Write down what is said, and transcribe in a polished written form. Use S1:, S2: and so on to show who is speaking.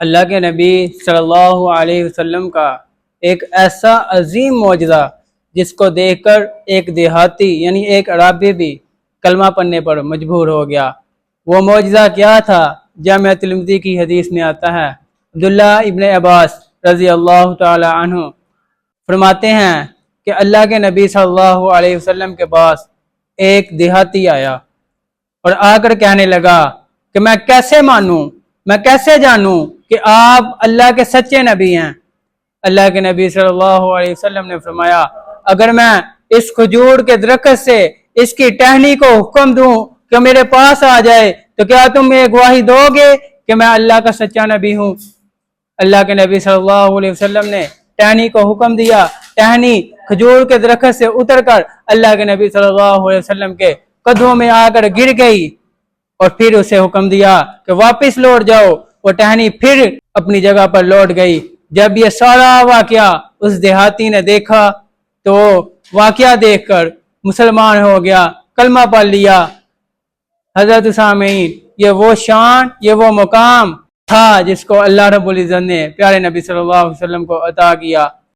S1: اللہ کے نبی صلی اللہ علیہ وسلم کا ایک ایسا عظیم معجزہ جس کو دیکھ کر ایک دیہاتی یعنی ایک عرابی بھی کلمہ پڑھنے پر مجبور ہو گیا۔ وہ معجزہ کیا تھا؟ جامعہ ترمذی کی حدیث میں آتا ہے، عبداللہ ابن عباس رضی اللہ تعالی عنہ فرماتے ہیں کہ اللہ کے نبی صلی اللہ علیہ وسلم کے پاس ایک دیہاتی آیا اور آ کر کہنے لگا کہ میں کیسے مانوں، میں کیسے جانوں کہ آپ اللہ کے سچے نبی ہیں۔ اللہ کے نبی صلی اللہ علیہ وسلم نے فرمایا، اگر میں اس کھجور کے درخت سے اس کی ٹہنی کو حکم دوں کہ میرے پاس آ جائے تو کیا تم یہ گواہی دو گے کہ میں اللہ کا سچا نبی ہوں؟ اللہ کے نبی صلی اللہ علیہ وسلم نے ٹہنی کو حکم دیا، ٹہنی کھجور کے درخت سے اتر کر اللہ کے نبی صلی اللہ علیہ وسلم کے قدموں میں آ کر گر گئی، اور پھر اسے حکم دیا کہ واپس لوٹ جاؤ۔ وہ ٹہنی پھر اپنی جگہ پر لوٹ گئی۔ جب یہ سارا واقعہ اس دیہاتی نے دیکھا تو واقعہ دیکھ کر مسلمان ہو گیا، کلمہ پڑھ لیا۔ حضرت سامعین، یہ وہ شان، یہ وہ مقام تھا جس کو اللہ رب العزت نے پیارے نبی صلی اللہ علیہ وسلم کو عطا کیا۔